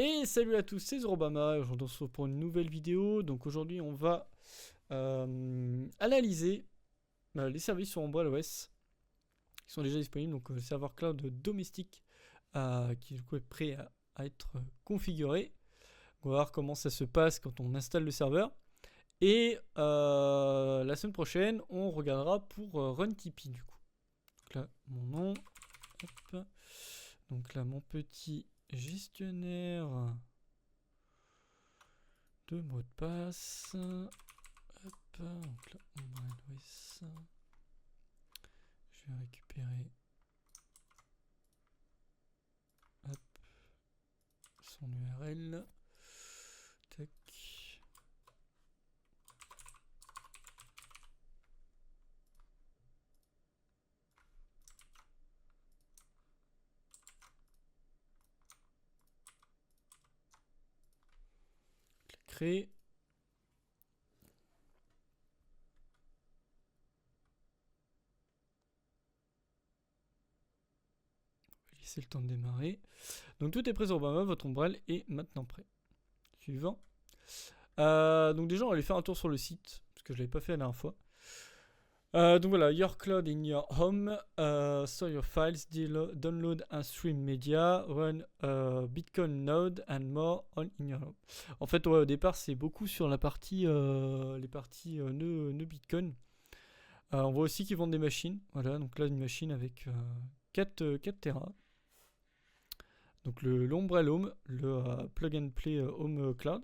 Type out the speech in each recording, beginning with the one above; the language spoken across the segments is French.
Et salut à tous, c'est Zorobama, aujourd'hui on se retrouve pour une nouvelle vidéo. Donc aujourd'hui on va analyser les services sur Umbrella OS qui sont déjà disponibles. Donc le serveur cloud domestique qui du coup, est prêt à être configuré. On va voir comment ça se passe quand on installe le serveur. Et la semaine prochaine on regardera pour RunTP du coup. Donc là mon nom, hop. Donc là mon petit gestionnaire de mots de passe. Hop, donc là, Umbrella OS. Je vais récupérer hop, son URL. Tac. Créer. Laisser le temps de démarrer. Donc tout est prêt sur Obama, votre Umbrella est maintenant prêt. Suivant. Donc déjà on va aller faire un tour sur le site, parce que je ne l'avais pas fait la dernière fois. Donc voilà, your cloud in your home, store your files, download and stream media, run Bitcoin node and more on in your home. En fait, ouais, au départ, c'est beaucoup sur la partie, les parties nœuds Bitcoin. On voit aussi qu'ils vendent des machines. Voilà, donc là, une machine avec 4 Tera. Donc l'Umbrella Home, le plug and play Home Cloud.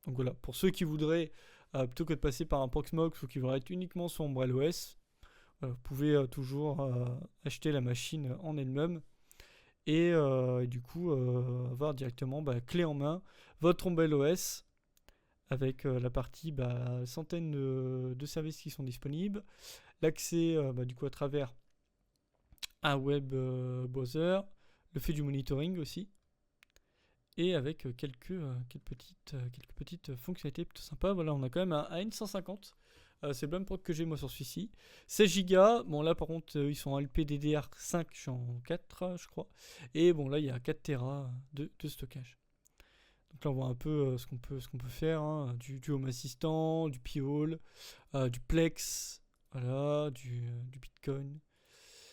Donc voilà, pour ceux qui voudraient, plutôt que de passer par un Proxmox ou qui voudraient être uniquement sur Umbrella OS, vous pouvez toujours acheter la machine en elle-même et du coup avoir directement clé en main votre Umbrella OS avec la partie centaines de services qui sont disponibles, l'accès du coup à travers un web browser, le fait du monitoring aussi, et avec quelques petites fonctionnalités plutôt sympas. Voilà, on a quand même un N150. C'est le même prod que j'ai moi sur celui-ci. 16 Go. Bon là par contre ils sont en LPDDR5, je suis en 4 je crois. Et bon là il y a 4 Tera de stockage. Donc là on voit un peu ce qu'on peut faire. Hein. Du Home Assistant, du P-Hall, du Plex, voilà, du Bitcoin,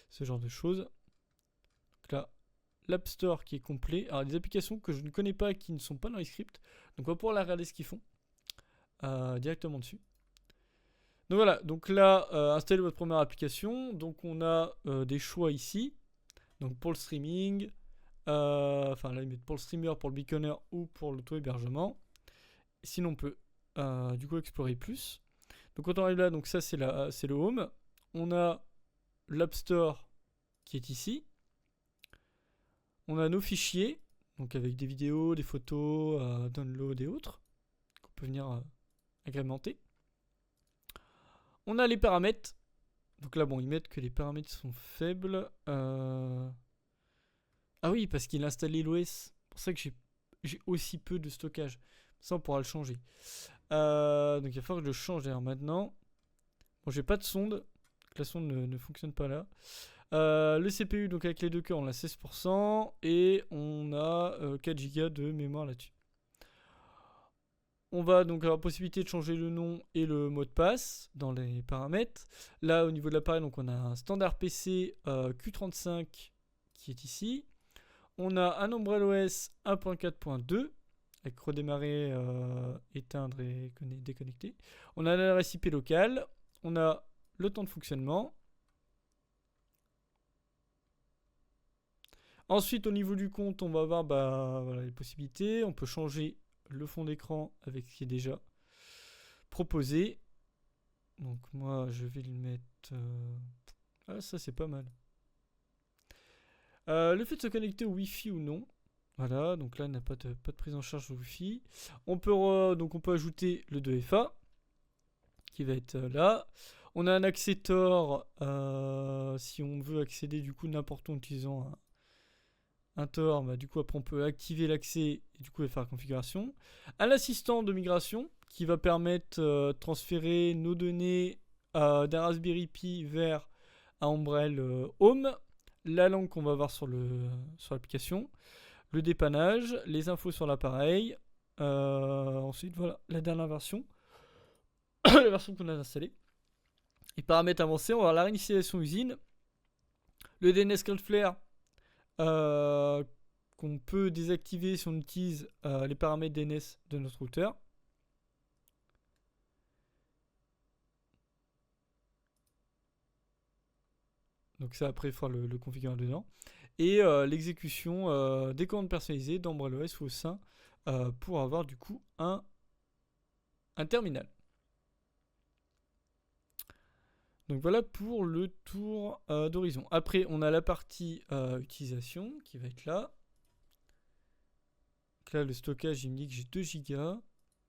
ce genre de choses. Donc là l'App Store qui est complet. Alors des applications que je ne connais pas qui ne sont pas dans les scripts. Donc on va pouvoir la regarder ce qu'ils font directement dessus. Donc voilà, donc là, installez votre première application. Donc on a des choix ici. Donc pour le streaming, enfin là ils mettent pour le streamer, pour le beaconner ou pour l'auto-hébergement. Sinon on peut du coup explorer plus. Donc quand on arrive là, donc ça c'est le home. On a l'App Store qui est ici. On a nos fichiers, donc avec des vidéos, des photos, download et autres, qu'on peut venir agrémenter. On a les paramètres. Donc là, bon, ils mettent que les paramètres sont faibles. Ah oui, parce qu'il a installé l'OS. C'est pour ça que j'ai aussi peu de stockage. Ça, on pourra le changer. Donc il va falloir que je le change d'ailleurs maintenant. Bon, j'ai pas de sonde. Donc la sonde ne fonctionne pas là. Le CPU, donc avec les deux cœurs, on a 16%. Et on a 4 Go de mémoire là-dessus. On va donc avoir la possibilité de changer le nom et le mot de passe dans les paramètres. Là, au niveau de l'appareil, donc on a un standard PC Q35 qui est ici. On a un Umbrella OS 1.4.2 avec redémarrer, éteindre et déconnecter. On a l'adresse IP locale. On a le temps de fonctionnement. Ensuite, au niveau du compte, on va avoir voilà, les possibilités. On peut changer le fond d'écran avec ce qui est déjà proposé. Donc moi je vais le mettre... Ah ça c'est pas mal. Le fait de se connecter au Wi-Fi ou non. Voilà, donc là on n'a pas de prise en charge au Wi-Fi. On peut ajouter le 2FA qui va être là. On a un accès Tor si on veut accéder du coup n'importe où en utilisant un Tor, du coup après on peut activer l'accès et du coup faire la configuration. Un assistant de migration qui va permettre de transférer nos données d'un Raspberry Pi vers un Umbrella Home, la langue qu'on va avoir sur l'application. le dépannage, les infos sur l'appareil. Ensuite, voilà, la dernière version. La version qu'on a installée. Et paramètres avancés, on va avoir la réinitialisation usine. Le DNS Cloudflare qu'on peut désactiver si on utilise les paramètres DNS de notre routeur. Donc ça, après, il faudra le configurer dedans. Et l'exécution des commandes personnalisées d'UmbrelOS au sein pour avoir du coup un terminal. Donc voilà pour le tour d'horizon. Après, on a la partie utilisation qui va être là. Donc là, le stockage, il me dit que j'ai 2 Go.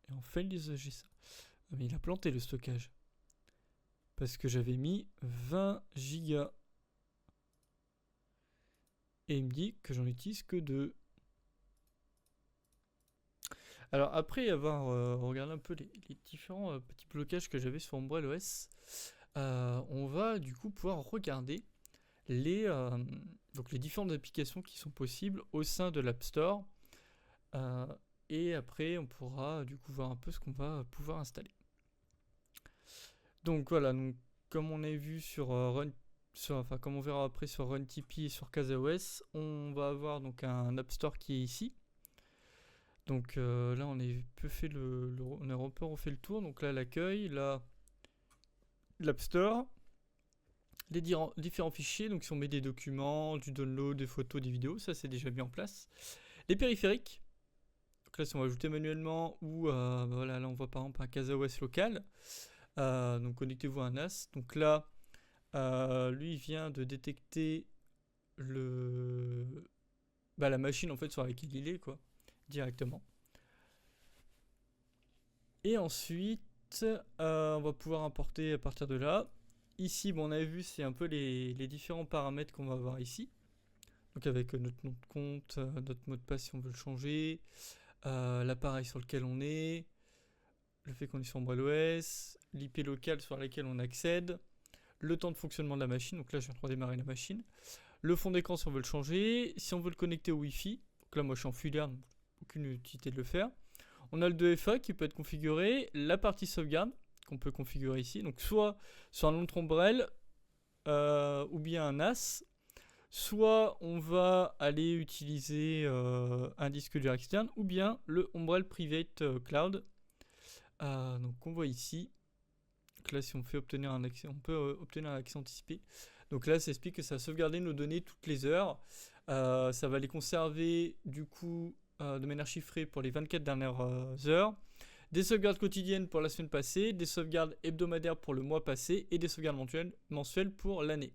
Et en fait, j'ai ça. Ah, mais il a planté le stockage. Parce que j'avais mis 20 Go. Et il me dit que j'en utilise que 2. Alors après avoir regardé un peu les différents petits blocages que j'avais sur UmbrelOS, on va du coup pouvoir regarder donc les différentes applications qui sont possibles au sein de l'App Store. Et après on pourra du coup voir un peu ce qu'on va pouvoir installer. Donc voilà, donc, comme on a vu sur comme on verra après sur RunTP et sur KazaOS, on va avoir donc un App Store qui est ici. Donc là on a un peu refait le tour. Donc là l'accueil, là l'App Store, les différents fichiers. Donc si on met des documents, du download, des photos, des vidéos, ça c'est déjà mis en place. Les périphériques. Donc là si on va ajouter manuellement ou voilà, là on voit par exemple un KazaOS local. Donc connectez-vous à un NAS. Donc là lui il vient de détecter la machine en fait sur laquelle il est quoi, directement. Et ensuite on va pouvoir importer à partir de là. Ici bon, on a vu c'est un peu les différents paramètres qu'on va avoir ici. Donc avec notre nom de compte, notre mot de passe si on veut le changer, l'appareil sur lequel on est, le fait qu'on est sur UmbrelOS, l'IP locale sur laquelle on accède, le temps de fonctionnement de la machine, donc là je viens de redémarrer la machine, le fond d'écran si on veut le changer, si on veut le connecter au Wi-Fi, donc là moi je suis en filaire, donc aucune utilité de le faire. On a le 2FA qui peut être configuré, la partie sauvegarde qu'on peut configurer ici, donc soit sur un autre Umbrel ou bien un NAS, soit on va aller utiliser un disque dur externe ou bien le Umbrel Private Cloud. Donc on voit ici. Donc là si on fait obtenir un accès, on peut obtenir un accès anticipé. Donc là ça explique que ça va sauvegarder nos données toutes les heures. Ça va les conserver du coup de manière chiffrée pour les 24 dernières heures. Des sauvegardes quotidiennes pour la semaine passée, des sauvegardes hebdomadaires pour le mois passé et des sauvegardes mensuelles pour l'année.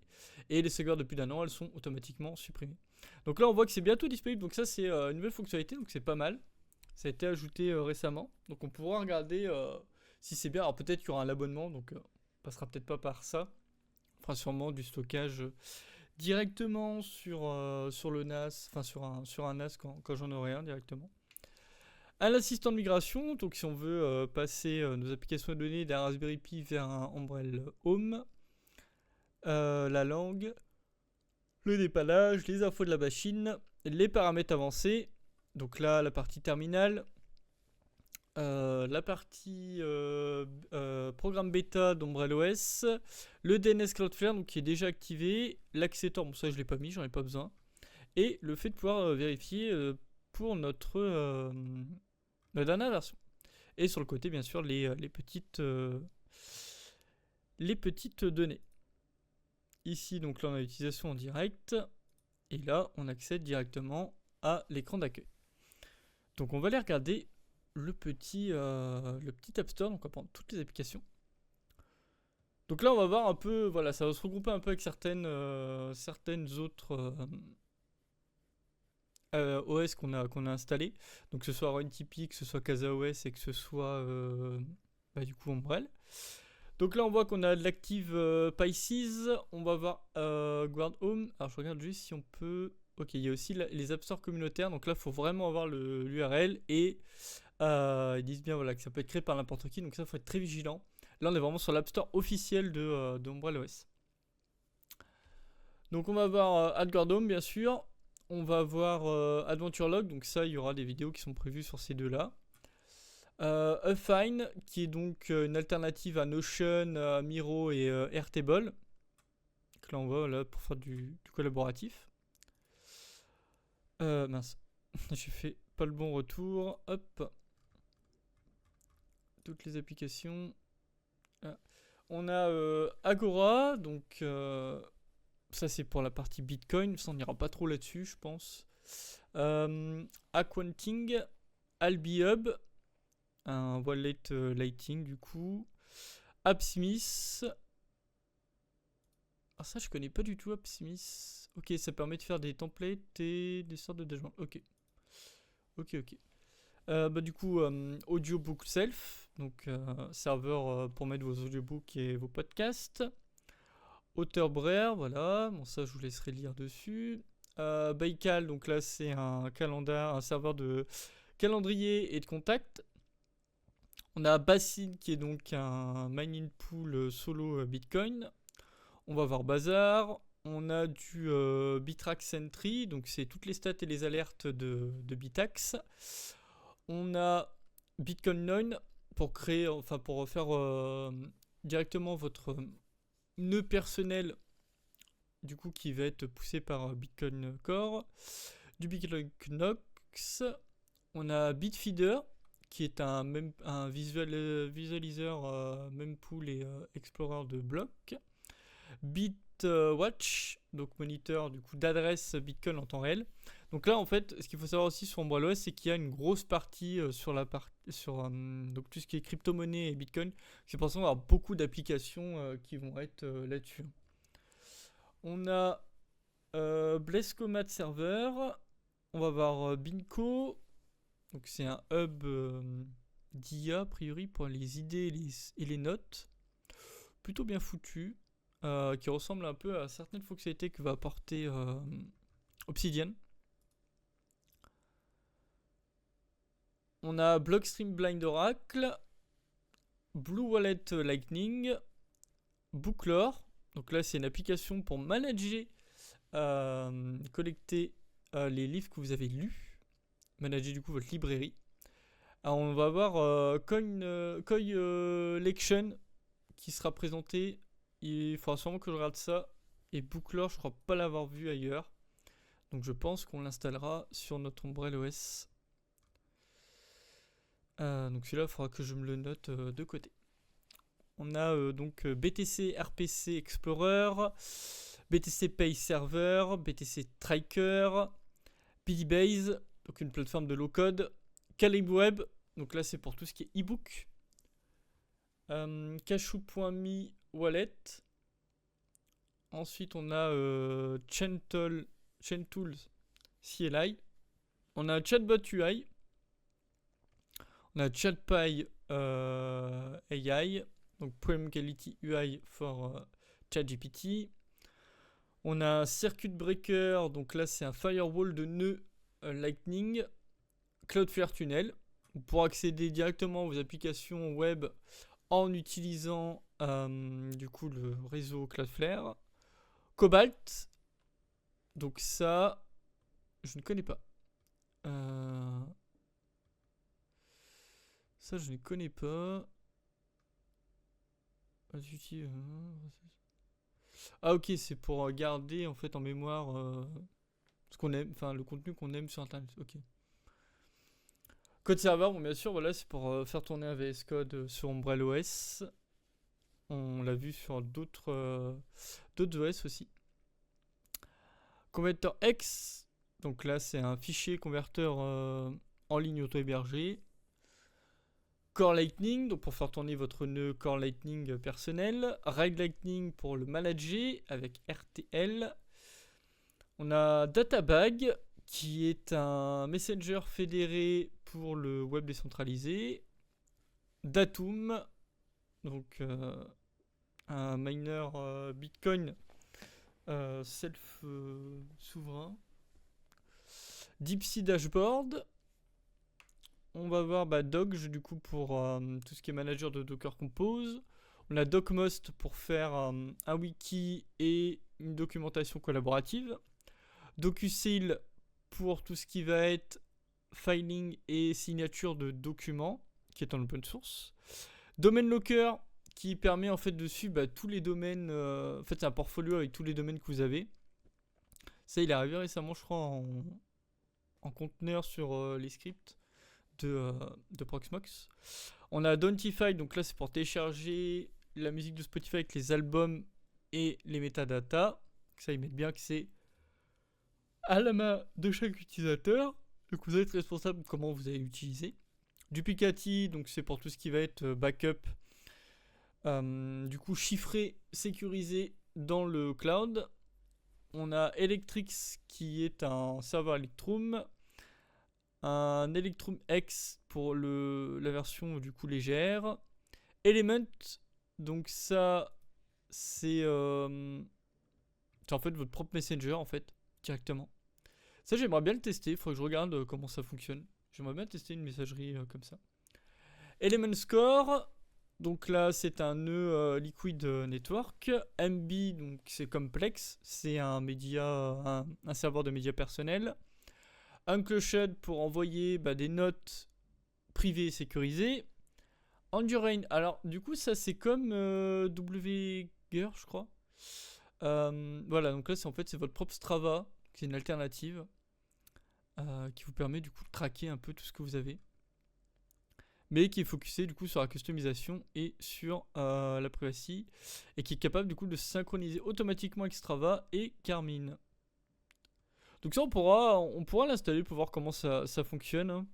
Et les sauvegardes de plus d'un an, elles sont automatiquement supprimées. Donc là, on voit que c'est bientôt disponible. Donc ça, c'est une nouvelle fonctionnalité, donc c'est pas mal. Ça a été ajouté récemment. Donc on pourra regarder si c'est bien. Alors peut-être qu'il y aura un abonnement, donc on passera peut-être pas par ça. On fera sûrement du stockage directement sur le NAS, enfin sur un NAS quand j'en aurai un directement. Un assistant de migration, donc si on veut passer nos applications de données d'un Raspberry Pi vers un Umbrel Home, la langue, le dépannage, les infos de la machine, les paramètres avancés, donc là la partie terminale, la partie programme bêta d'UmbrelOS, le DNS Cloudflare donc qui est déjà activé, l'accessoire, bon ça je l'ai pas mis, j'en ai pas besoin, et le fait de pouvoir vérifier pour notre la dernière version. Et sur le côté, bien sûr, les petites données. Ici, donc là, on a l'utilisation en direct. Et là, on accède directement à l'écran d'accueil. Donc, on va aller regarder le petit App Store. Donc, on va prendre toutes les applications. Donc là, on va voir un peu, voilà, ça va se regrouper un peu avec certaines autres OS qu'on a installé, donc que ce soit RunTP, que ce soit KazaOS et que ce soit du coup Umbrel. Donc là on voit qu'on a de l'Active Pisces, on va voir Guard Home. Alors je regarde juste si on peut. Ok, il y a aussi les App Store communautaires, donc là il faut vraiment avoir l'URL et ils disent bien voilà, que ça peut être créé par n'importe qui, donc ça il faut être très vigilant. Là on est vraiment sur l'App Store officiel de UmbrelOS. Donc on va voir AdGuard Home bien sûr. on va avoir Adventure Log, donc ça, il y aura des vidéos qui sont prévues sur ces deux-là. Affine, qui est donc une alternative à Notion, Miro et Airtable. Donc là, on va là, pour faire du collaboratif. Mince, j'ai fait pas le bon retour. Hop. Toutes les applications. Ah. On a Agora, donc ça c'est pour la partie Bitcoin, ça on n'ira pas trop là-dessus je pense. Aquanting, AlbiHub, un wallet Lighting du coup. AppSmith. Ah ça je connais pas du tout AppSmith. Ok, ça permet de faire des templates et des sortes de dashboards. Ok. Bah du coup, Audiobook Self, donc serveur pour mettre vos audiobooks et vos podcasts. Auteur voilà, bon ça je vous laisserai lire dessus. Baikal, donc là c'est un serveur de calendrier et de contact. On a Basin qui est donc un mining pool solo Bitcoin. On va voir Bazaar. On a du Bitrax Sentry, donc c'est toutes les stats et les alertes de Bitax. On a Bitcoin 9 pour créer, enfin pour faire directement votre nœud personnel, du coup qui va être poussé par Bitcoin Core. Du Bitcoin Knox. On a Bitfeeder qui est un visualiseur mempool et explorer de blocs. Bitwatch, donc moniteur du coup d'adresse Bitcoin en temps réel. Donc là en fait, ce qu'il faut savoir aussi sur OmbrellaOS, c'est qu'il y a une grosse partie sur donc tout ce qui est crypto-monnaie et Bitcoin. C'est pour ça qu'on va avoir beaucoup d'applications qui vont être là-dessus. On a Blescomat Server. On va voir Binco. Donc c'est un hub d'IA a priori pour les idées et les notes. Plutôt bien foutu. Qui ressemble un peu à certaines fonctionnalités que va apporter Obsidian. On a Blockstream Blind Oracle, Blue Wallet Lightning, Booklore. Donc là, c'est une application pour manager, collecter les livres que vous avez lus, manager du coup votre librairie. Alors, on va avoir Collection qui sera présenté. Il faudra sûrement que je regarde ça. Et Booklore, je crois pas l'avoir vu ailleurs. Donc je pense qu'on l'installera sur notre OmbrellaOS. Donc celui-là, il faudra que je me le note de côté. On a donc BTC RPC Explorer, BTC Pay Server, BTC Tracker, PDBase, donc une plateforme de low-code, CalibWeb, donc là c'est pour tout ce qui est e-book, Cashew.me Wallet. Ensuite on a ChainTools CLI. On a Chatbot UI. On a ChatPy AI. Donc Prime Quality UI for ChatGPT. On a Circuit Breaker. Donc là c'est un firewall de nœuds Lightning. Cloudflare Tunnel. Pour accéder directement aux applications web en utilisant du coup le réseau Cloudflare. Cobalt. Donc ça, je ne connais pas. Ça, je ne connais pas. Ah ok, c'est pour garder en fait en mémoire ce qu'on aime, enfin le contenu qu'on aime sur internet. Ok. Code serveur, bon bien sûr, voilà, c'est pour faire tourner un VS Code sur OmbrellaOS. On l'a vu sur d'autres OS aussi. Converter X, donc là c'est un fichier converteur en ligne auto-hébergé. Core Lightning, donc pour faire tourner votre nœud Core Lightning personnel. Ride Lightning pour le manager avec RTL. On a Databag, qui est un messenger fédéré pour le web décentralisé. Datum, donc un miner Bitcoin self-souverain. DeepSea Dashboard. On va voir Doge du coup pour tout ce qui est manager de Docker Compose. On a DocMost pour faire un wiki et une documentation collaborative. DocuSeal pour tout ce qui va être filing et signature de documents, qui est en open source. Domain Locker, qui permet en fait de suivre tous les domaines. En fait, c'est un portfolio avec tous les domaines que vous avez. Ça, il est arrivé récemment, je crois, en conteneur sur les scripts de Proxmox. On a Dauntify, donc là, c'est pour télécharger la musique de Spotify avec les albums et les metadata. Ça, ils mettent bien que c'est à la main de chaque utilisateur. Donc, vous êtes responsable de comment vous allez l'utiliser. Duplicati, donc c'est pour tout ce qui va être backup. Du coup, chiffré, sécurisé dans le cloud. On a Electrix qui est un serveur Electrum. Un Electrum X pour la version du coup légère. Element, donc ça c'est en fait votre propre messenger en fait directement. Ça j'aimerais bien le tester, il faudrait que je regarde comment ça fonctionne. J'aimerais bien tester une messagerie comme ça. Element Score, donc là c'est un nœud Liquid Network. MB, donc c'est Complex, c'est un média, un serveur de médias personnels. Uncloshed pour envoyer des notes privées et sécurisées. Endurain, alors du coup ça c'est comme WGER je crois. Voilà, donc là c'est en fait c'est votre propre Strava, c'est une alternative qui vous permet du coup de traquer un peu tout ce que vous avez, mais qui est focusé du coup sur la customisation et sur la privacy, et qui est capable du coup de synchroniser automatiquement avec Strava et Garmin. Donc ça on pourra l'installer pour voir comment ça fonctionne,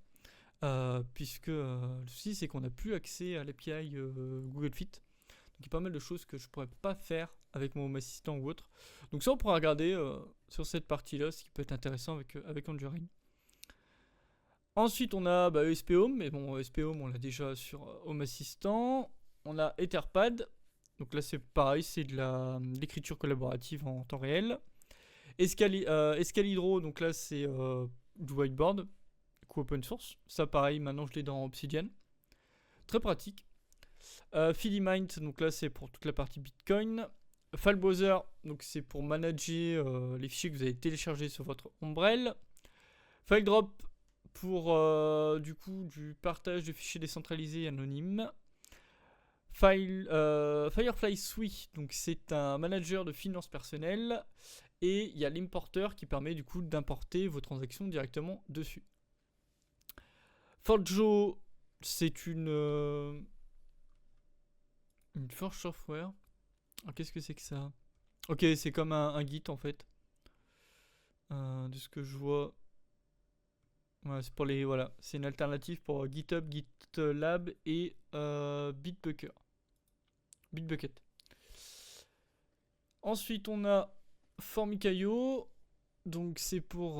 puisque le souci c'est qu'on n'a plus accès à l'API Google Fit. Donc il y a pas mal de choses que je pourrais pas faire avec mon Home Assistant ou autre. Donc ça on pourra regarder sur cette partie là, ce qui peut être intéressant avec Endurain. Ensuite on a ESP Home, mais bon ESP Home on l'a déjà sur Home Assistant. On a Etherpad, donc là c'est pareil, c'est de l'écriture collaborative en temps réel. Escalidro, donc là c'est du whiteboard, du coup open source. Ça pareil, maintenant je l'ai dans Obsidian. Très pratique. Filimind, donc là c'est pour toute la partie Bitcoin. File Browser, donc c'est pour manager les fichiers que vous avez téléchargés sur votre Umbrel. FileDrop pour du coup du partage de fichiers décentralisés et anonymes. Firefly Suite, donc c'est un manager de finances personnelles. Et il y a l'importer qui permet du coup d'importer vos transactions directement dessus. Forjo, c'est une Forge Software. Alors, qu'est-ce que c'est que ça? Ok, c'est comme un Git en fait. De ce que je vois. Ouais, c'est pour les. Voilà, c'est une alternative pour GitHub, GitLab et Bitbucket. Ensuite, on a Formica.io, donc c'est pour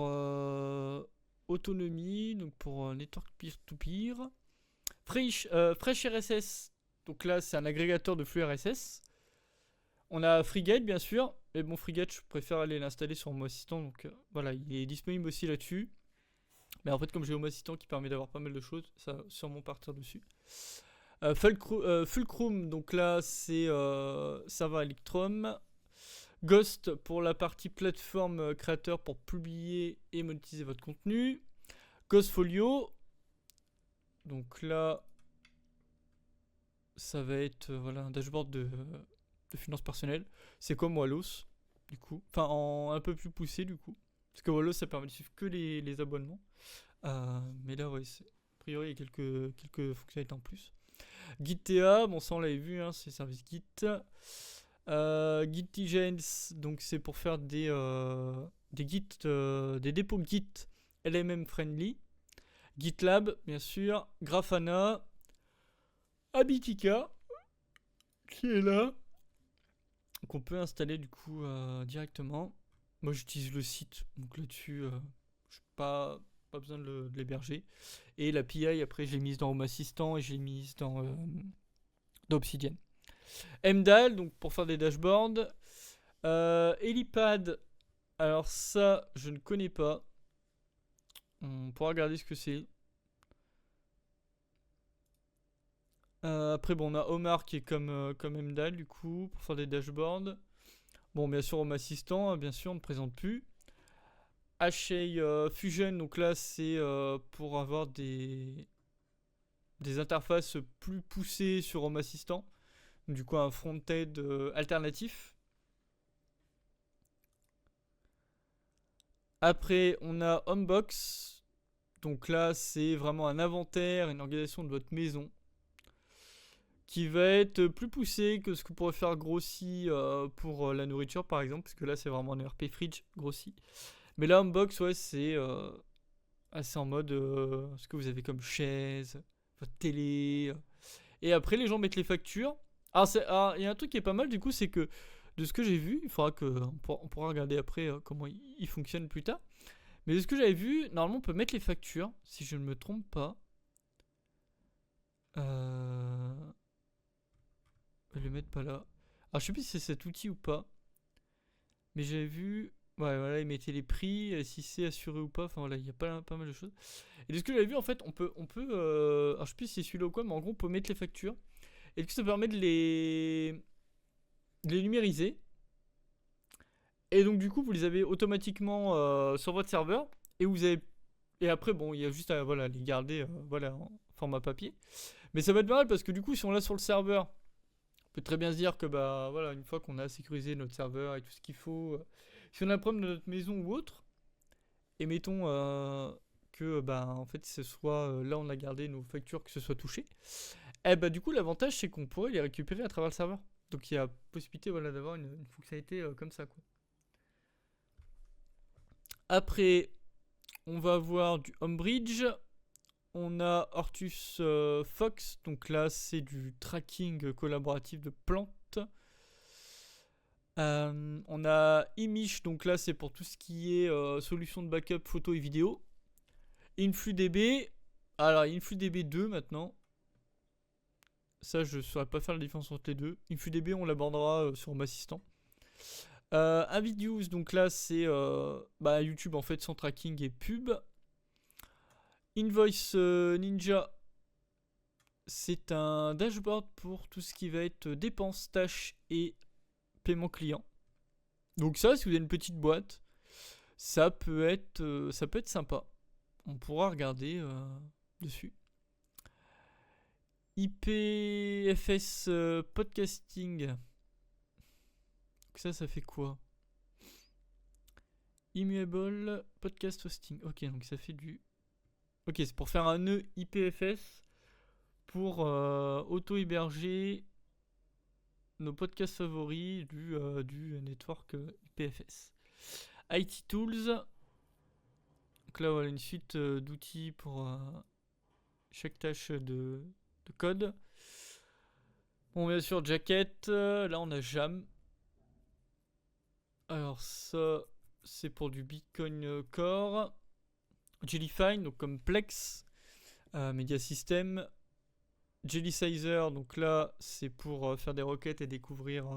autonomie, donc pour network peer-to-peer. Fresh RSS, donc là c'est un agrégateur de flux RSS. On a FreeGate bien sûr, mais bon FreeGate je préfère aller l'installer sur Home Assistant, donc voilà il est disponible aussi là-dessus. Mais en fait comme j'ai Home Assistant qui permet d'avoir pas mal de choses, ça va sûrement partir dessus. Fulcrum, donc là c'est serveur Electrum. Ghost pour la partie plateforme créateur pour publier et monétiser votre contenu. Ghostfolio, donc là ça va être voilà, un dashboard de finances personnelles. C'est comme Wallos du coup, enfin en un peu plus poussé du coup, parce que Wallos ça permet de suivre que les abonnements, mais là ouais, a priori il y a quelques fonctionnalités en plus. Git.TA, bon ça on l'avait vu, hein, c'est service Git. Gitigens, donc c'est pour faire des dépôts Git LMM friendly. GitLab, bien sûr. Grafana. Habitica, qui est là, qu'on peut installer du coup directement. Moi j'utilise le site, donc là-dessus, je n'ai pas besoin de l'héberger. Et la PI, après, je l'ai mise dans Home Assistant et je l'ai mise dans Obsidian. MDAL, donc pour faire des dashboards. Helipad, alors ça, je ne connais pas. On pourra regarder ce que c'est. Après, bon, on a Omar qui est comme MDAL, du coup, pour faire des dashboards. Bon, bien sûr, Home Assistant, bien sûr, on ne présente plus. HA Fusion, donc là c'est pour avoir des interfaces plus poussées sur Home Assistant. Du coup un front-end alternatif. Après on a Homebox. Donc là c'est vraiment un inventaire, une organisation de votre maison. Qui va être plus poussé que ce que pourrait faire Grossi pour la nourriture par exemple. Parce que là c'est vraiment un ERP Fridge Grossi. Mais là Homebox ouais c'est assez en mode ce que vous avez comme chaise, votre télé. Et après les gens mettent les factures. Alors il y a un truc qui est pas mal du coup, c'est que de ce que j'ai vu, il faudra que on pourra regarder après comment il fonctionne plus tard. Mais de ce que j'avais vu, normalement on peut mettre les factures, si je ne me trompe pas. Je vais le mettre pas là. Alors je sais plus si c'est cet outil ou pas. Mais j'avais vu. Ouais, voilà, ils mettaient les prix, si c'est assuré ou pas. Enfin voilà, il y a pas mal de choses. Et de ce que j'avais vu, en fait, on peut alors je sais plus si c'est celui-là ou quoi, mais en gros, on peut mettre les factures. Et du coup, ça permet de les numériser. Et donc, du coup, vous les avez automatiquement sur votre serveur. Et vous avez. Et après, bon, il y a juste à voilà, les garder voilà, en format papier. Mais ça va être pas mal parce que du coup, si on l'a sur le serveur, on peut très bien se dire que bah voilà, une fois qu'on a sécurisé notre serveur et tout ce qu'il faut, si on a un problème de notre maison ou autre, et mettons que bah en fait ce soit là on a gardé nos factures que ce soit touché, et bah du coup l'avantage c'est qu'on pourrait les récupérer à travers le serveur. Donc il y a possibilité voilà d'avoir une fonctionnalité comme ça quoi. Après on va avoir du Homebridge. On a Hortus Fox, donc là c'est du tracking collaboratif de plantes. On a Imish, donc là c'est pour tout ce qui est solution de backup photo et vidéo. InfluDB, alors InfluDB 2 maintenant. Ça je saurais pas faire la différence entre les deux. InfluDB on l'abordera sur mon assistant. Invidious, donc là c'est YouTube en fait sans tracking et pub. Invoice Ninja, c'est un dashboard pour tout ce qui va être dépenses, tâches et paiement client. Donc ça, si vous avez une petite boîte, ça peut être sympa. On pourra regarder dessus. IPFS podcasting. Ça fait quoi? Immutable podcast hosting. Ok, donc ça fait du... Ok, c'est pour faire un nœud IPFS pour auto-héberger nos podcasts favoris du network IPFS. IT Tools. Donc là, voilà une suite d'outils pour chaque tâche de code. Bon, bien sûr, Jacket. Là, on a Jam. Alors, ça, c'est pour du Bitcoin Core. Jellyfine, donc comme Plex. Media System. Jellysizer, donc là, c'est pour faire des requêtes et découvrir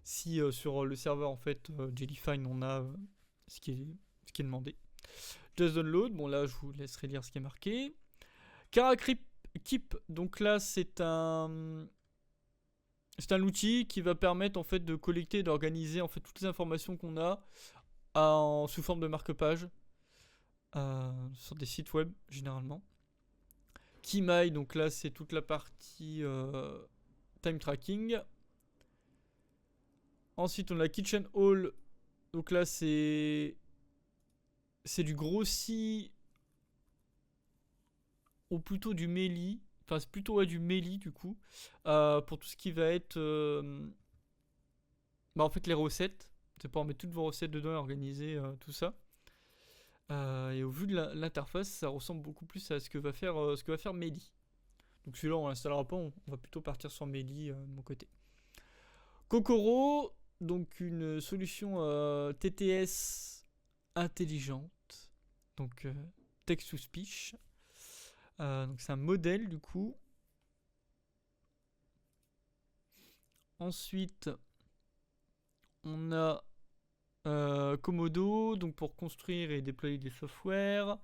si sur le serveur, en fait, Jellyfine, on a ce qui est demandé. Just Download, bon là, je vous laisserai lire ce qui est marqué. Keep, donc là, c'est un outil qui va permettre, en fait, de collecter et d'organiser, en fait, toutes les informations qu'on a sous forme de marque-page sur des sites web, généralement. Kimai, donc là c'est toute la partie time tracking. Ensuite on a Kitchen Hall, donc là c'est du Grossi ou plutôt du Meli. Enfin c'est plutôt du Meli du coup pour tout ce qui va être en fait les recettes. C'est pour mettre toutes vos recettes dedans et organiser tout ça. Et au vu de l'interface, ça ressemble beaucoup plus à ce que va faire Meli. Donc celui-là, on l'installera pas, on va plutôt partir sur Meli de mon côté. Kokoro, donc une solution TTS intelligente, donc text to speech. Donc c'est un modèle du coup. Ensuite, on a Komodo, donc pour construire et déployer des softwares.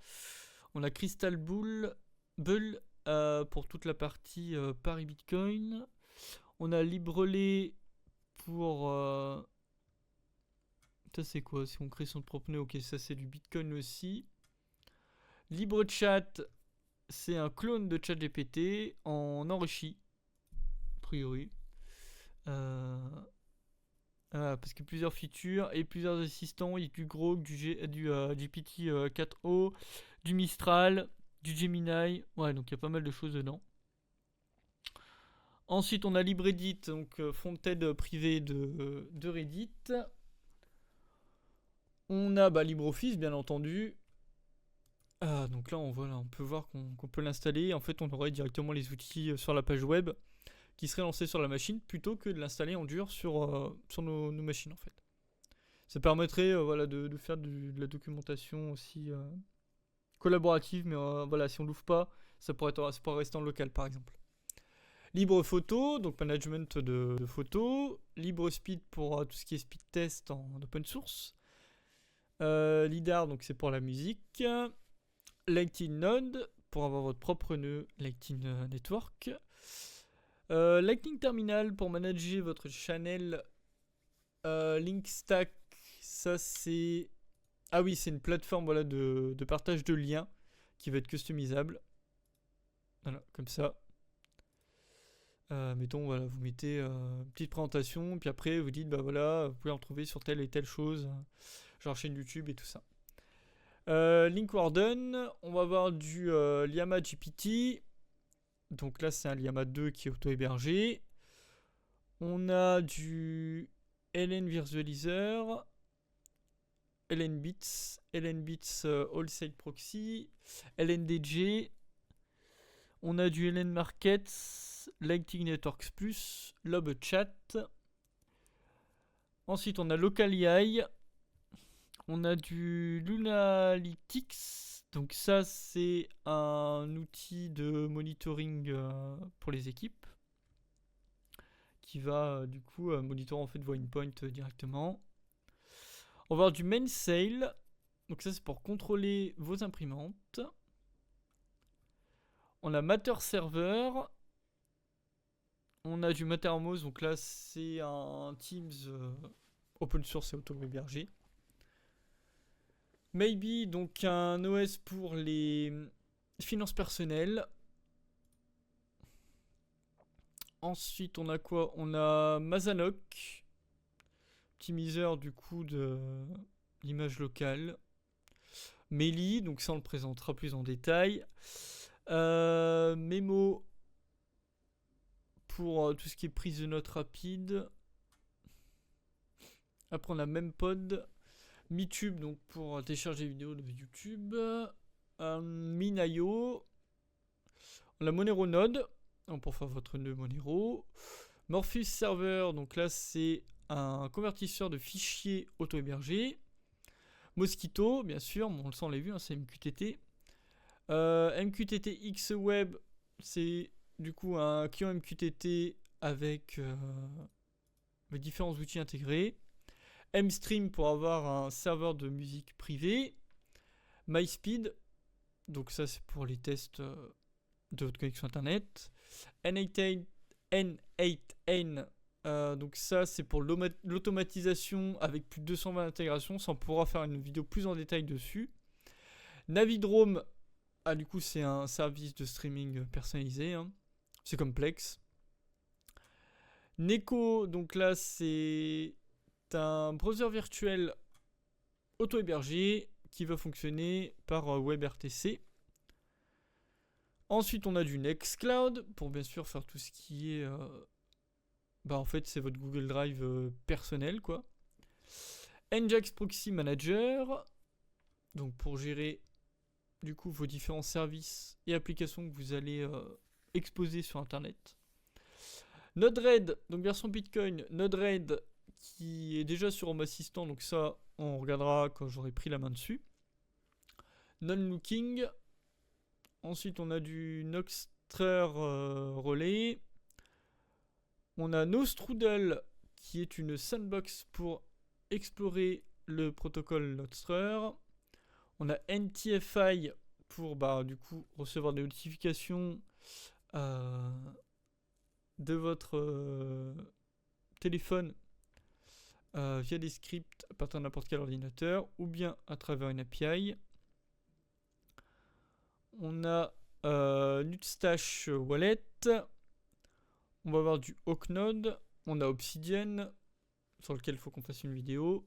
On a Crystal Bull pour toute la partie Paris Bitcoin. On a Librelay pour Ça c'est quoi? Si on crée son propre nœud, ok, ça c'est du Bitcoin aussi. LibreChat, c'est un clone de ChatGPT en enrichi, a priori. Parce que plusieurs features et plusieurs assistants, il y a du Grok, du GPT-4o, du Mistral, du Gemini. Ouais, donc il y a pas mal de choses dedans. Ensuite, on a LibreEdit, donc front-end privé de Reddit. On a LibreOffice, bien entendu. Donc là, on peut voir qu'on peut l'installer. En fait, on aurait directement les outils sur la page web qui seraient lancés sur la machine plutôt que de l'installer en dur sur nos machines, en fait. Ça permettrait de faire de la documentation aussi collaborative, mais voilà, si on l'ouvre pas, ça pourrait rester en local, par exemple. Libre photo, donc management de photos. Libre speed pour tout ce qui est speed test en open source. LIDAR, donc c'est pour la musique. Lightning Node, pour avoir votre propre nœud Lightning Network. Lightning Terminal, pour manager votre channel. Linkstack, ça c'est... Ah oui, c'est une plateforme de partage de liens qui va être customisable. Voilà, comme ça. Mettons, voilà, vous mettez une petite présentation, puis après vous dites, vous pouvez en trouver sur telle et telle chose, genre chaîne YouTube et tout ça. Link Warden, on va avoir du Llama GPT. Donc là, c'est un Llama 2 qui est auto-hébergé. On a du LN Visualizer, LNBits, All-Site Proxy, LNDG. On a du LN Markets, Lightning Networks Plus, LobChat. Ensuite, on a Local AI. On a du Lunalytics. Donc ça, c'est un outil de monitoring pour les équipes qui va du coup monitorer en fait vos endpoints directement. On va avoir du Mainsail. Donc ça, c'est pour contrôler vos imprimantes. On a Matter Server. On a du Mattermost. Donc là, c'est un Teams open source et auto-hébergé. Maybe, donc un OS pour les finances personnelles. Ensuite, on a quoi? On a Mazanock, optimiseur du coup de l'image locale. Meli, donc ça on le présentera plus en détail. Memo pour tout ce qui est prise de notes rapide. Après on a Mempod. MeTube, donc pour télécharger les vidéos de YouTube. Minayo. On a Monero Node, donc pour faire votre nœud Monero. Morpheus Server, donc là c'est un convertisseur de fichiers auto-hébergés. Mosquito, bien sûr, bon, on l'a vu, hein, c'est MQTT. MQTT X Web, c'est du coup un client MQTT avec différents outils intégrés. MStream pour avoir un serveur de musique privé. MySpeed, donc ça c'est pour les tests de votre connexion internet. N8N, donc ça c'est pour l'automatisation avec plus de 220 intégrations. Ça on pourra faire une vidéo plus en détail dessus. Navidrome, du coup c'est un service de streaming personnalisé, hein. C'est complexe. Neko, donc là c'est un browser virtuel auto-hébergé qui va fonctionner par WebRTC. Ensuite, on a du Nextcloud pour bien sûr faire tout ce qui est... en fait, c'est votre Google Drive personnel, quoi. Nginx Proxy Manager, donc pour gérer du coup vos différents services et applications que vous allez exposer sur Internet. Node-RED, donc version Bitcoin, Node-RED qui est déjà sur Home Assistant, donc ça on regardera quand j'aurai pris la main dessus. Non-Looking. Ensuite on a du Noxtrer Relay. On a Nostrudel qui est une sandbox pour explorer le protocole Noxtrer. On a NTFI pour du coup recevoir des notifications de votre téléphone via des scripts à partir de n'importe quel ordinateur ou bien à travers une API. On a Nutstash Wallet. On va avoir du Hawknode. On a Obsidian, sur lequel il faut qu'on fasse une vidéo.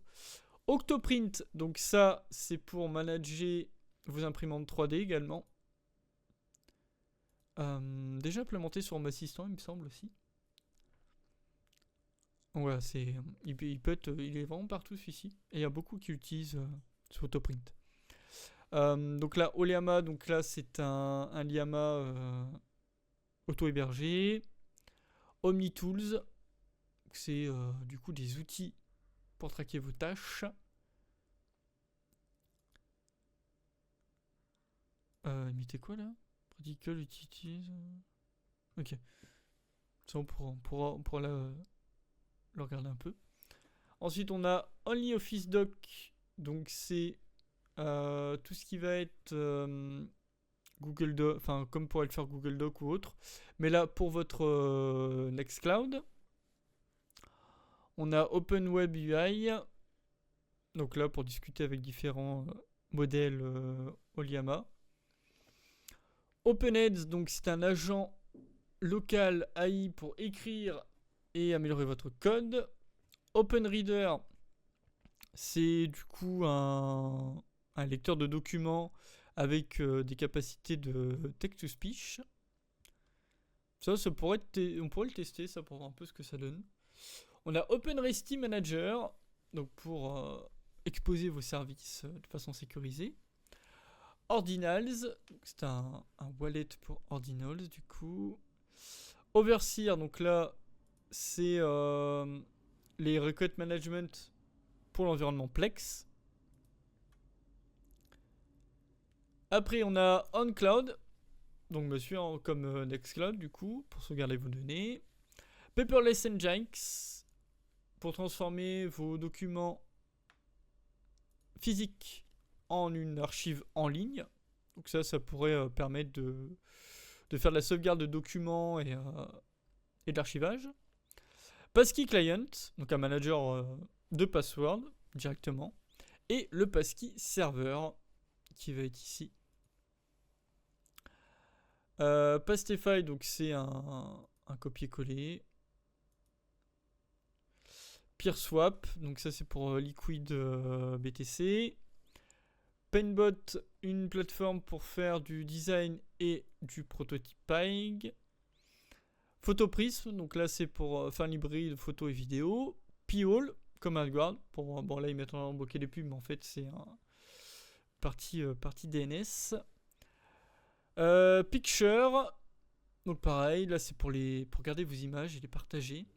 Octoprint, donc ça, c'est pour manager vos imprimantes 3D également. Déjà implémenté sur Home Assistant, il me semble aussi. Voilà, il est vraiment partout celui-ci. Et il y a beaucoup qui utilisent ce Octoprint. Donc là, Oliama, donc là c'est un Liama auto-hébergé. OmniTools, c'est du coup des outils pour traquer vos tâches. Mettez quoi là? Practical Utilities. Ok. Ça, on pourra le regarder un peu. Ensuite, on a Only Office Doc. Donc, c'est tout ce qui va être Google Doc, enfin, comme pourrait le faire Google Doc ou autre. Mais là, pour votre Nextcloud, on a OpenWeb UI. Donc là, pour discuter avec différents modèles Oliama. OpenEDS, donc c'est un agent local AI pour écrire et améliorer votre code. OpenReader, c'est du coup un lecteur de documents avec des capacités de text-to-speech. Ça on pourrait le tester, ça pour voir un peu ce que ça donne. On a OpenResty Manager, donc pour exposer vos services de façon sécurisée. Ordinals, c'est un wallet pour Ordinals du coup. Overseer, donc là c'est les request management pour l'environnement Plex. Après on a OnCloud, donc monsieur comme Nextcloud du coup pour sauvegarder vos données. Paperless Nginx pour transformer vos documents physiques en une archive en ligne. Donc ça pourrait permettre de faire de la sauvegarde de documents et de l'archivage. Passkey Client, donc un manager de password directement. Et le Passkey Server qui va être ici. Pastify, donc c'est un copier-coller. PeerSwap, donc ça c'est pour Liquid BTC. Painbot, une plateforme pour faire du design et du prototyping. Photoprism, donc là c'est pour faire l'hybride de photos et vidéos. P-Hall, comme AdGuard, pour bon là ils mettent en bloqué les pubs, mais en fait c'est un partie DNS. Picture, donc pareil, là c'est pour garder vos images et les partager.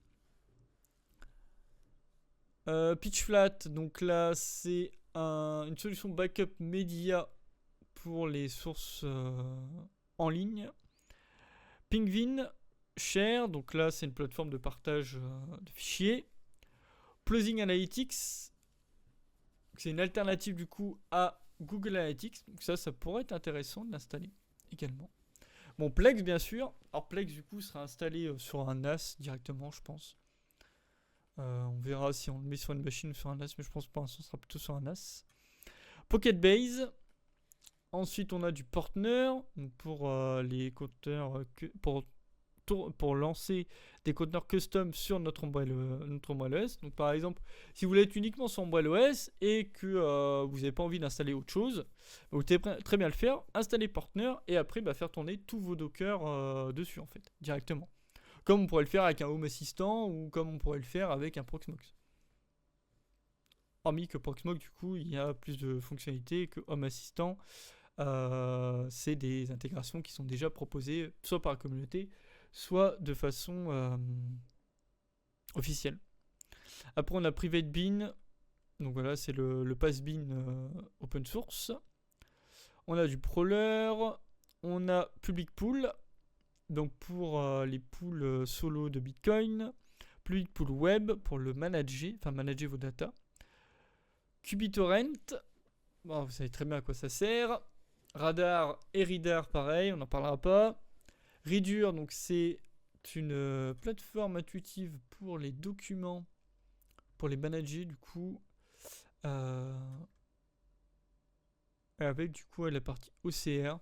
Pitchflat, donc là c'est une solution backup média pour les sources en ligne. Pingvin, Share, donc là c'est une plateforme de partage de fichiers. Plugin Analytics, c'est une alternative du coup à Google Analytics, donc ça pourrait être intéressant de l'installer également. Bon, Plex bien sûr, alors Plex du coup sera installé sur un NAS directement je pense. On verra si on le met sur une machine ou sur un NAS, mais je pense que pour l'instant ce sera plutôt sur un NAS. Pocketbase. Ensuite, on a du Portner pour les conteneurs, pour lancer des conteneurs custom sur notre Umbrella OS. Donc, par exemple, si vous voulez être uniquement sur Umbrella OS et que vous n'avez pas envie d'installer autre chose, vous pouvez très bien le faire. Installer Portner et après faire tourner tous vos Docker dessus en fait, directement. Comme on pourrait le faire avec un Home Assistant ou comme on pourrait le faire avec un Proxmox. Hormis que Proxmox, du coup, il y a plus de fonctionnalités que Home Assistant. C'est des intégrations qui sont déjà proposées soit par la communauté, soit de façon officielle. Après, on a Private Bean. Donc voilà, c'est le Passbean open source. On a du Prowler. On a Public Pool. Donc pour les pools solo de Bitcoin, Public Pool Web pour le manager vos data. QBitTorrent, bon, vous savez très bien à quoi ça sert. Radar et Reader, pareil, on n'en parlera pas. Reader, donc c'est une plateforme intuitive pour les documents pour les manager du coup. Avec du coup la partie OCR.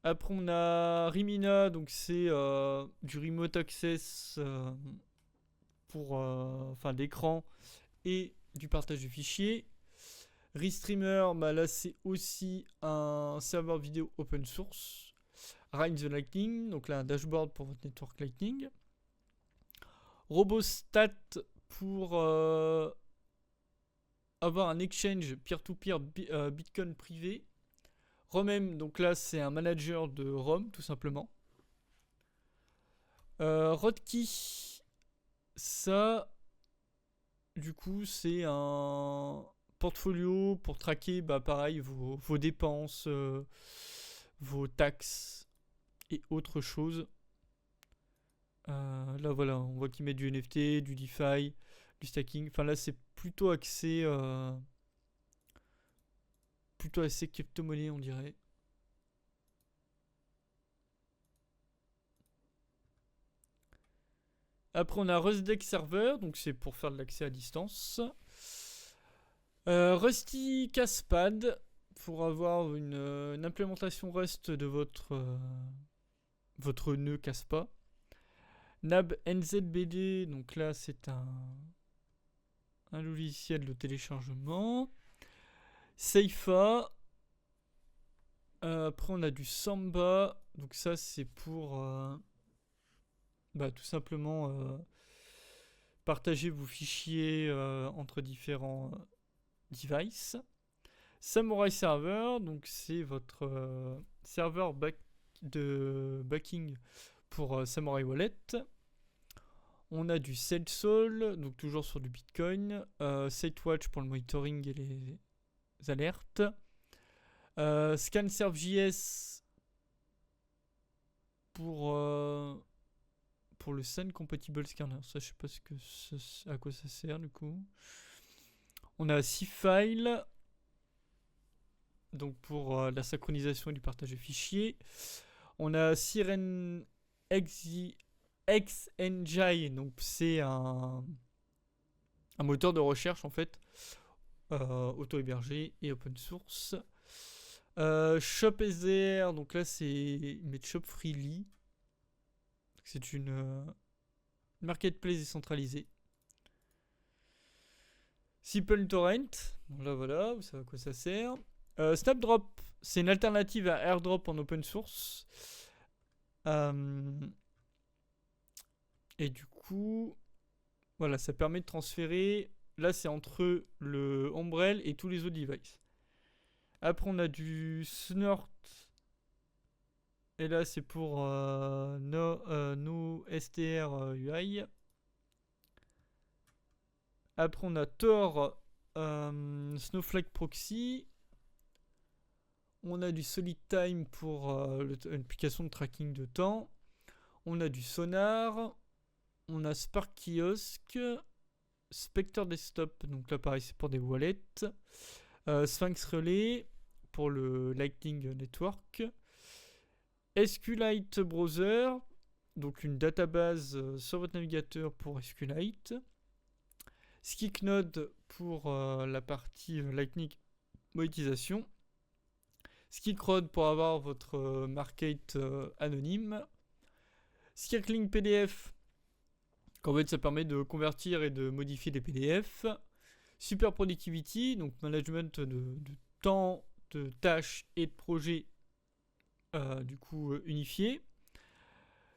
Après on a Rimina, donc c'est du remote access pour d'écran et du partage de fichiers. Restreamer, bah là c'est aussi un serveur vidéo open source. Ride the Lightning, donc là un dashboard pour votre network Lightning. Robostat pour avoir un exchange peer-to-peer Bitcoin privé. Romem, donc là c'est un manager de ROM tout simplement. Rodkey, ça du coup c'est un portfolio pour traquer pareil vos dépenses, vos taxes et autres choses. Là voilà, on voit qu'il met du NFT, du DeFi, du stacking. Enfin là c'est plutôt axé crypto-monnaie on dirait. Après on a Rustdeck Server, donc c'est pour faire de l'accès à distance. Rusty Caspad pour avoir une implémentation Rust de votre nœud Caspa. Nab NZBD, donc là c'est un logiciel de téléchargement. Seifa. Après on a du Samba, donc ça c'est pour tout simplement partager vos fichiers entre différents devices. Samurai Server, donc c'est votre serveur de backing pour Samurai Wallet. On a du SailSol, donc toujours sur du Bitcoin. SiteWatch pour le monitoring et les alertes. ScanServe.js pour le Sun Compatible Scanner. Ça, je sais pas à quoi ça sert du coup. On a Cfile, donc pour la synchronisation et du partage de fichiers. On a Siren XNGI, donc c'est un moteur de recherche en fait, auto-hébergé et open source. Shop SDR, donc là c'est Shop Freely. C'est une marketplace décentralisée. Simple Torrent, bon là voilà, vous savez à quoi ça sert. Snapdrop, c'est une alternative à AirDrop en open source. Et du coup, voilà, ça permet de transférer. Là, c'est entre le Umbrel et tous les autres devices. Après, on a du Snort. Et là, c'est pour no STR UI. Après, on a Tor Snowflake Proxy. On a du Solid Time pour l'application de tracking de temps. On a du Sonar. On a Spark Kiosk. Spectre Desktop. Donc là, pareil, c'est pour des wallets. Sphinx Relay pour le Lightning Network. SQLite Browser. Donc une database sur votre navigateur pour SQLite. Skiknode pour la partie Lightning monétisation. Skicrod pour avoir votre market anonyme. Skirkling PDF, qu'en fait ça permet de convertir et de modifier des PDF. Super Productivity, donc management de temps, de tâches et de projets du coup unifiés.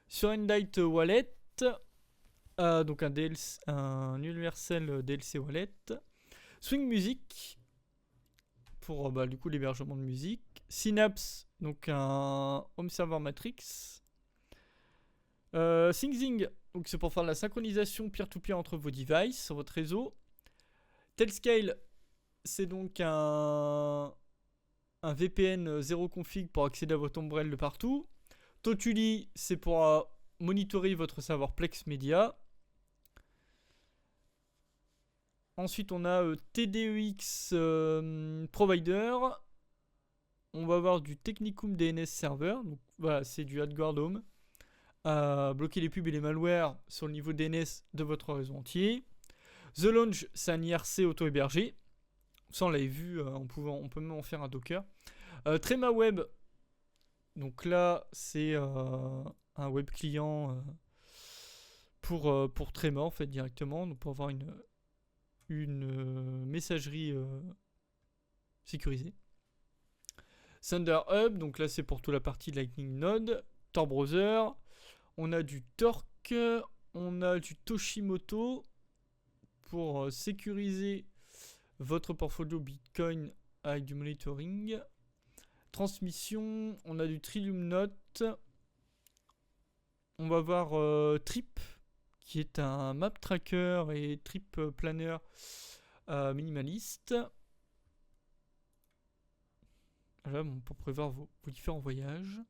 Surendite Wallet, donc un universel DLC Wallet. Swing Music pour du coup l'hébergement de musique. Synapse, donc un Home Server Matrix. SyncZing, donc c'est pour faire de la synchronisation peer-to-peer entre vos devices sur votre réseau. Telscale, c'est donc un VPN zéro config pour accéder à votre Umbrel de partout. Totuli, c'est pour monitorer votre serveur Plex Media. Ensuite, on a TDEX Provider. On va avoir du Technicum DNS Server. Donc voilà, c'est du AdGuard Home. bloquer les pubs et les malwares sur le niveau DNS de votre réseau entier. The Launch, c'est un IRC auto-hébergé. Ça, on l'avait vu, on peut même en faire un Docker. Trema Web, donc là, c'est un web client pour Trema, en fait, directement. Donc pour avoir une messagerie sécurisée. Thunder Hub, donc là, c'est pour toute la partie Lightning Node. Tor Browser, on a du Torque, on a du Toshimoto pour sécuriser votre portfolio Bitcoin avec du monitoring. Transmission, on a du Trillium Note. On va voir Trip, qui est un map tracker et trip planner minimaliste. Voilà, pour prévoir vos différents voyages.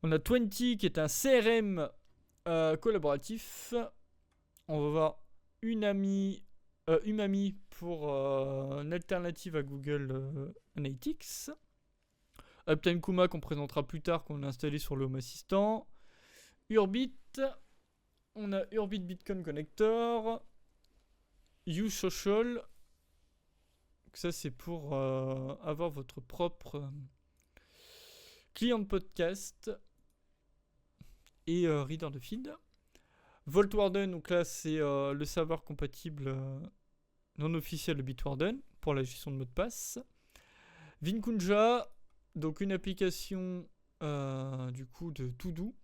On a 20, qui est un CRM collaboratif. On va voir Umami pour une alternative à Google Analytics. Uptime Kuma qu'on présentera plus tard, qu'on a installé sur le Home Assistant. Urbit, on a Urbit Bitcoin Connector. USocial, ça c'est pour avoir votre propre client de podcast et reader de feed. Vaultwarden, donc là c'est le serveur compatible non officiel de Bitwarden pour la gestion de mots de passe. Vinkunja, donc une application du coup de to-do.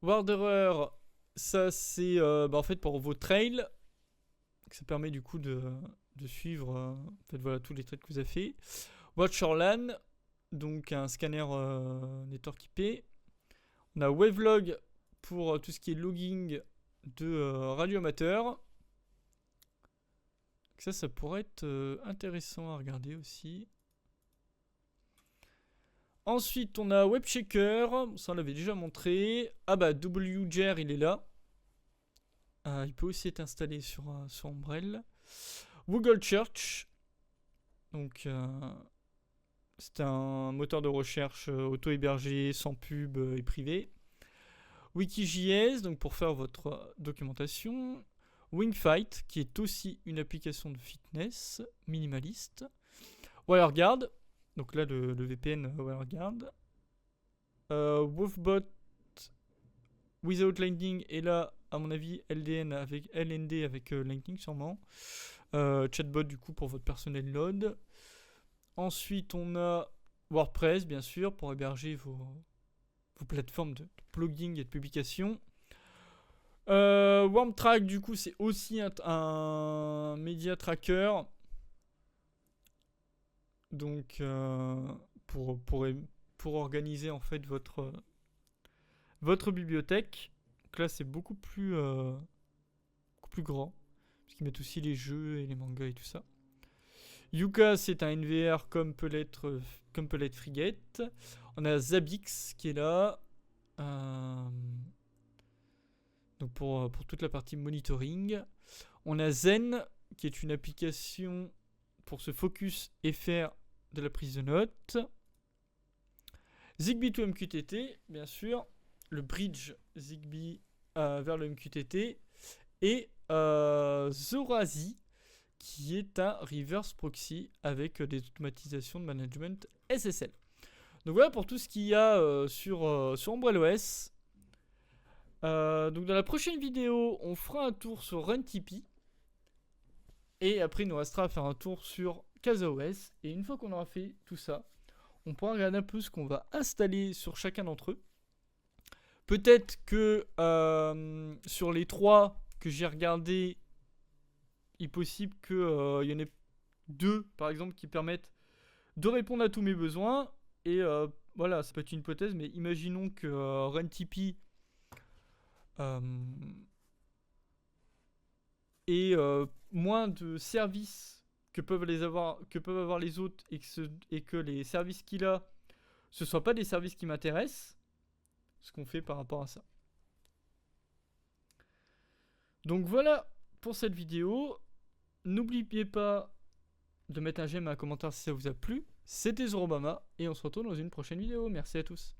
Wanderer, ça c'est en fait pour vos trails. Ça permet du coup de suivre en fait, voilà, tous les trails que vous avez fait. Watcherlan, donc un scanner network IP. On a Wavelog pour tout ce qui est logging de radioamateurs. Ça pourrait être intéressant à regarder aussi. Ensuite, on a WebChecker. Ça, on l'avait déjà montré. Ah bah, WGER, il est là. Il peut aussi être installé sur Umbrel. Google Search. Donc, c'est un moteur de recherche auto-hébergé, sans pub et privé. Wikijs, donc pour faire votre documentation. Wingfight, qui est aussi une application de fitness minimaliste. WireGuard, donc là le VPN WireGuard. Wolfbot Without Lightning, et là à mon avis LND avec Lightning sûrement. Chatbot du coup pour votre personnel load. Ensuite on a WordPress bien sûr pour héberger vos plateformes de blogging et de publication. Wormtrack du coup c'est aussi un media tracker, donc pour organiser en fait votre bibliothèque. Donc là c'est beaucoup plus grand parce qu'ils mettent aussi les jeux et les mangas et tout ça. Yuka c'est un NVR comme peut l'être Frigate. On a Zabbix qui est là. Donc pour toute la partie monitoring. On a Zen, qui est une application pour se focus et faire de la prise de notes. Zigbee to MQTT, bien sûr. Le bridge Zigbee vers le MQTT. Et Zorazi, qui est un reverse proxy avec des automatisations de management SSL. Donc voilà pour tout ce qu'il y a sur Umbrel OS. Donc dans la prochaine vidéo, on fera un tour sur RunTP. Et après, il nous restera à faire un tour sur CasaOS. Et une fois qu'on aura fait tout ça, on pourra regarder un peu ce qu'on va installer sur chacun d'entre eux. Peut-être que sur les 3 que j'ai regardés, il est possible qu'il y en ait 2, par exemple, qui permettent de répondre à tous mes besoins. Et voilà, ça peut être une hypothèse, mais imaginons que RunTP et moins de services que peuvent avoir les autres, et que les services qu'il a, ce ne soient pas des services qui m'intéressent, ce qu'on fait par rapport à ça. Donc voilà pour cette vidéo. N'oubliez pas de mettre un j'aime et un commentaire si ça vous a plu. C'était Zorobama et on se retrouve dans une prochaine vidéo. Merci à tous.